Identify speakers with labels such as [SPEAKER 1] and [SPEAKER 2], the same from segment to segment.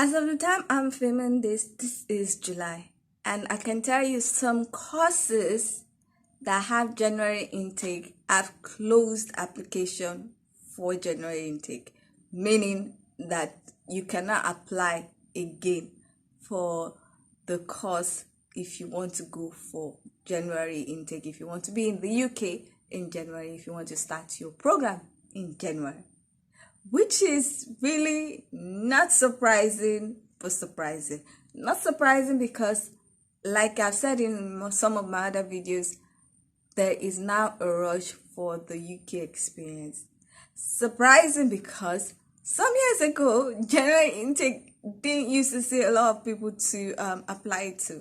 [SPEAKER 1] As of the time I'm filming this is July, and I can tell you some courses that have January intake have closed application for January intake, meaning that you cannot apply again for the course if you want to go for January intake, if you want to be in the UK in January, if you want to start your program in January. Which is really not surprising, but surprising. Not surprising because, like I've said in some of my other videos, there is now a rush for the UK experience. Surprising because some years ago, January intake didn't used to see a lot of people to apply to.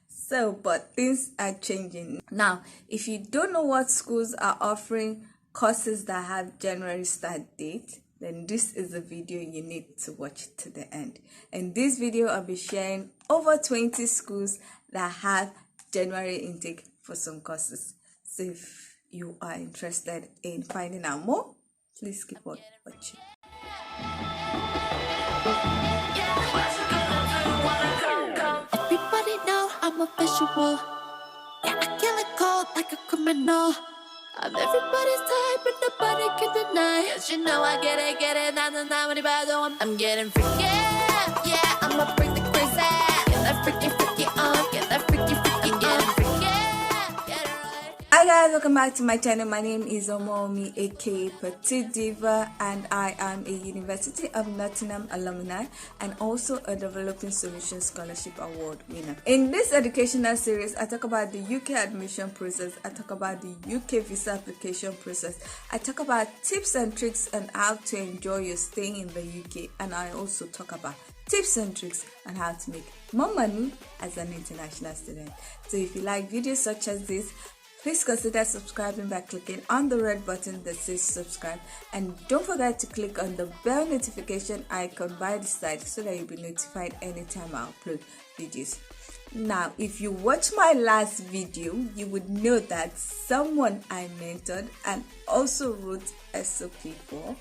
[SPEAKER 1] So, but things are changing. Now, if you don't know what schools are offering courses that have January start date, then this is the video you need to watch to the end. In this video, I'll be sharing over 20 schools that have January intake for some courses. So if you are interested in finding out more, please keep on watching.
[SPEAKER 2] Everybody know I'm a visual. Yeah, I kill it cold like a criminal. I'm everybody's type, but nobody can deny. Cause you know I get it, I'm getting freaky, yeah, I'ma bring the crazy. Get that freaky on, get that freaky, I'm getting freaky, get it right.
[SPEAKER 1] Hi guys, welcome back to my channel. My name is Omomi, aka Petite Diva, and I am a University of Nottingham alumni and also a Developing Solutions Scholarship Award winner. In this educational series, I talk about the UK admission process, I talk about the UK visa application process, I talk about tips and tricks on how to enjoy your stay in the UK, and I also talk about tips and tricks on how to make more money as an international student. So if you like videos such as this, please consider subscribing by clicking on the red button that says subscribe, and don't forget to click on the bell notification icon by the side so that you'll be notified anytime I upload videos. Now, if you watch my last video, you would know that someone I mentored and also wrote SOP for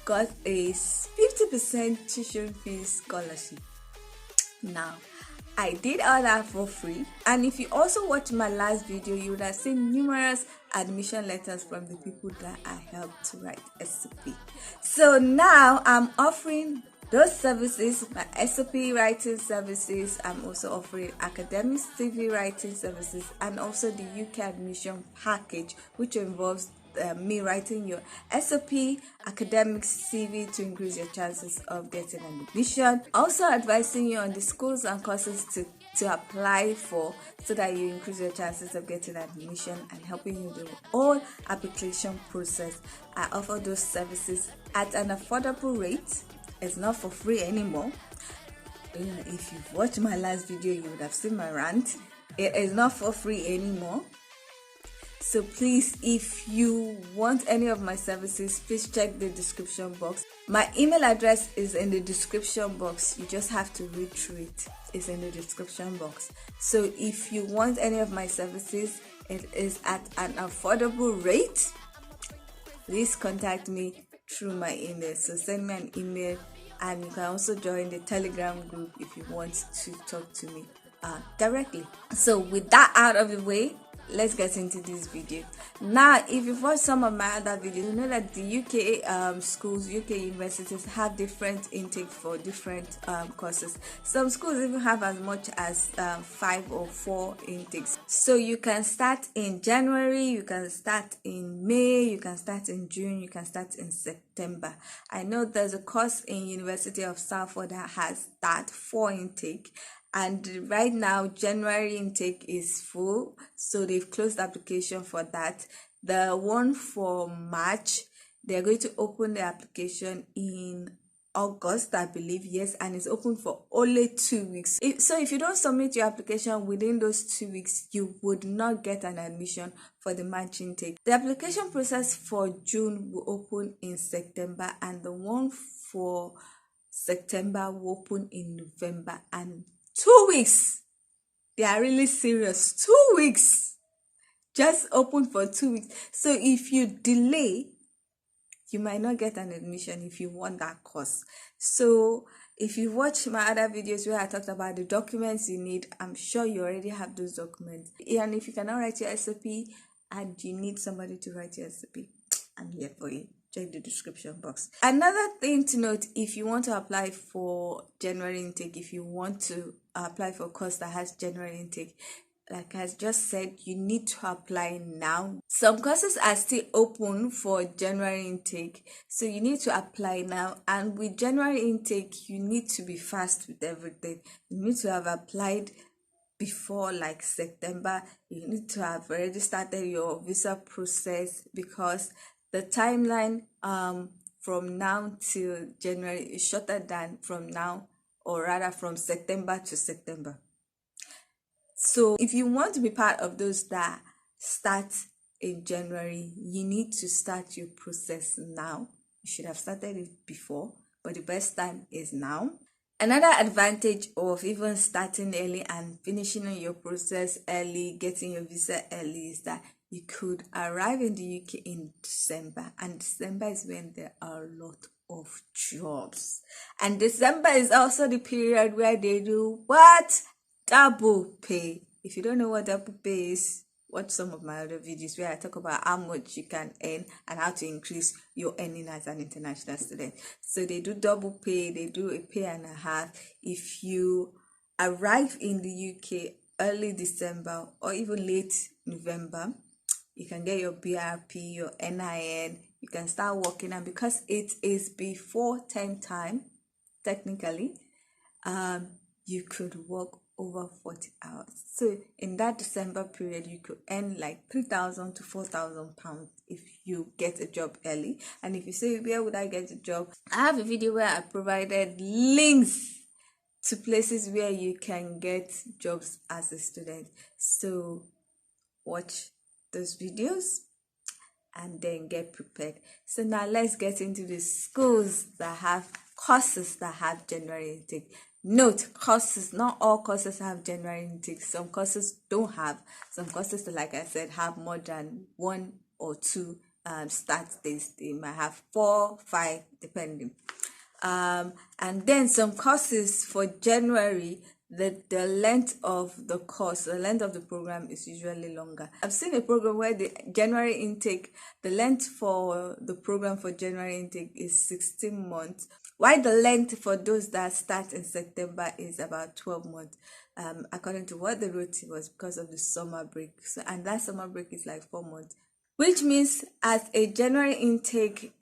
[SPEAKER 1] got a 50% tuition fee scholarship. Now, I did all that for free, and if you also watched my last video, you would have seen numerous admission letters from the people that I helped to write SOP. So now I'm offering those services, my SOP writing services. I'm also offering academic CV writing services and also the UK admission package, which involves me writing your SOP, academic CV to increase your chances of getting an admission. Also advising you on the schools and courses to apply for so that you increase your chances of getting admission, and helping you with the whole application process. I offer those services at an affordable rate. It's not for free anymore. If you've watched my last video, you would have seen my rant. It is not for free anymore. So please, if you want any of my services, please check the description box. My email address is in the description box. You just have to read through it. It's in the description box. So if you want any of my services, it is at an affordable rate. Please contact me through my email. So send me an email, and you can also join the Telegram group if you want to talk to me directly. So with that out of the way, let's get into this video. Now, if you've watched some of my other videos, you know that the UK schools, UK universities have different intake for different courses. Some schools even have as much as 5 or 4 intakes. So you can start in January, you can start in May, you can start in June, you can start in September. I know there's a course in University of Salford that has that 4 intake. And right now, January intake is full, so they've closed the application for that. The one for March, they're going to open the application in August, I believe, yes, and it's open for only 2 weeks. So if you don't submit your application within those 2 weeks, you would not get an admission for the March intake. The application process for June will open in September, and the one for September will open in November. And 2 weeks. They are really serious. 2 weeks. Just open for 2 weeks. So if you delay, you might not get an admission if you want that course. So If you watch my other videos where I talked about the documents you need, I'm sure you already have those documents. And if you cannot write your SOP and you need somebody to write your SOP, I'm here for you. Check the description box. Another thing to note, if you want to apply for January intake, if you want to apply for a course that has January intake, like I just said, you need to apply now. Some courses are still open for January intake, so you need to apply now. And with January intake, you need to be fast with everything. You need to have applied before like September. You need to have already started your visa process, because the timeline from now till January is shorter than from now, or rather from September to September. So if you want to be part of those that start in January, you need to start your process now. You should have started it before, but the best time is now. Another advantage of even starting early and finishing your process early, getting your visa early, is that you could arrive in the UK in December, and December is when there are a lot of jobs. And December is also the period where they do what? Double pay. If you don't know what double pay is, watch some of my other videos where I talk about how much you can earn and how to increase your earning as an international student. So they do double pay, they do a pay and a half. If you arrive in the UK early December or even late November, you can get your BRP, your NIN, you can start working. And because it is before term time, technically, you could work over 40 hours. So in that December period, you could earn like 3,000 to 4,000 pounds if you get a job early. And if you say, where would I get a job? I have a video where I provided links to places where you can get jobs as a student. So watch those videos and then get prepared. So now let's get into the schools that have courses that have January intake. Note, courses, not all courses have January intake. Some courses don't have. Some courses, like I said, have more than 1 or 2 start days. They might have 4, 5, depending. And then some courses for January, the length of the course, the length of the program is usually longer. I've seen a program where the January intake, the length for the program for January intake is 16 months, while the length for those that start in September is about 12 months, according to what the wrote. Was because of the summer break. So, and that summer break is like 4 months, which means as a January intake,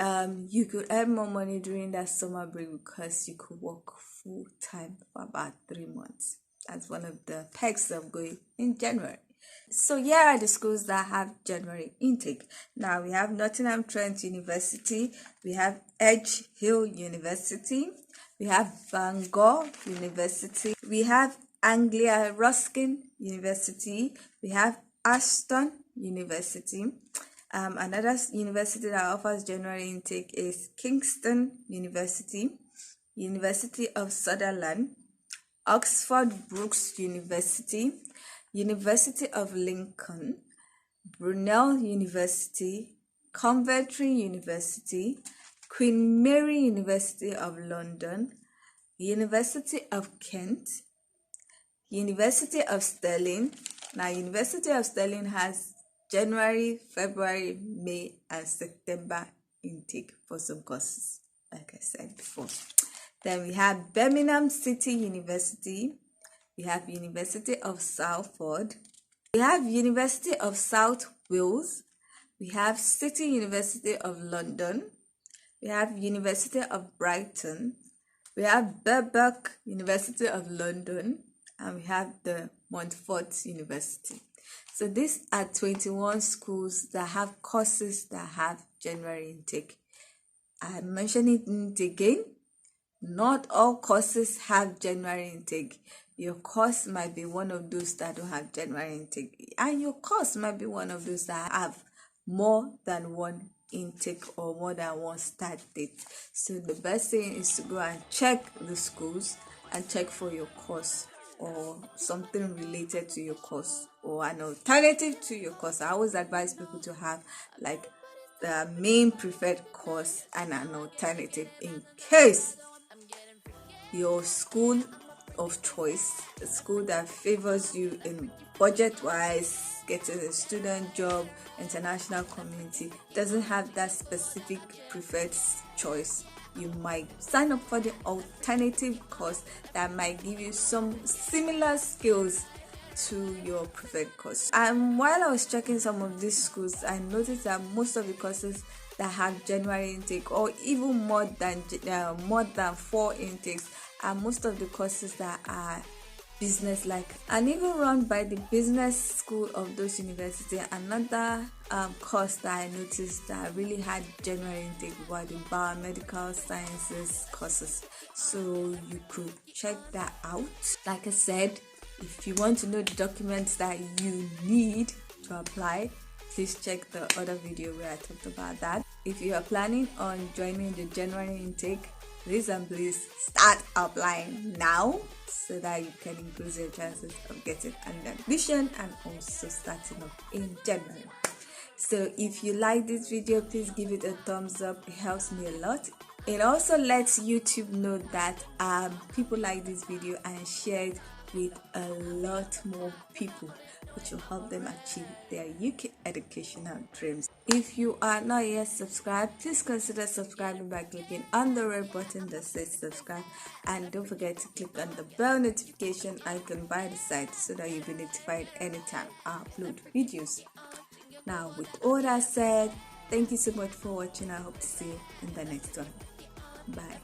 [SPEAKER 1] you could earn more money during that summer break because you could work full time for about 3 months. That's one of the perks of going in January. So here are the schools that have January intake. Now we have Nottingham Trent University, we have Edge Hill University, we have Bangor University, we have Anglia Ruskin University, we have Ashton University. Another university that offers January intake is Kingston University, University of Sutherland, Oxford Brookes University, University of Lincoln, Brunel University, Coventry University, Queen Mary University of London, University of Kent, University of Stirling. Now, University of Stirling has January, February, May, and September intake for some courses, like I said before. Then we have Birmingham City University, we have University of Salford, we have University of South Wales, we have City University of London, we have University of Brighton, we have Birkbeck University of London, and we have the Montfort University. So these are 21 schools that have courses that have January intake. I'm mentioning it again. Not all courses have January intake. Your course might be one of those that don't have January intake, and your course might be one of those that have more than one intake or more than one start date. So the best thing is to go and check the schools and check for your course or something related to your course or an alternative to your course. I always advise people to have like the main preferred course and an alternative in case your school of choice, a school that favors you in budget-wise, getting a student job, international community, doesn't have that specific preferred choice. You might sign up for the alternative course that might give you some similar skills to your preferred course. And while I was checking some of these schools, I noticed that most of the courses that have January intake, or even more than 4 intakes, are most of the courses that are business like, and even run by the business school of those universities. Another course that I noticed that really had January intake were the biomedical sciences courses, so you could check that out. Like I said, if you want to know the documents that you need to apply, please check the other video where I talked about that. If you are planning on joining the January intake, please start applying now so that you can increase your chances of getting an admission and also starting off in January. So if you like this video, please give it a thumbs up. It helps me a lot. It also lets YouTube know that people like this video and share it with a lot more people, which will help them achieve their UK educational dreams. If you are not yet subscribed, please consider subscribing by clicking on the red button that says subscribe, and don't forget to click on the bell notification icon by the side so that you'll be notified anytime I upload videos. Now, with all that said, thank you so much for watching. I hope to see you in the next one. Bye.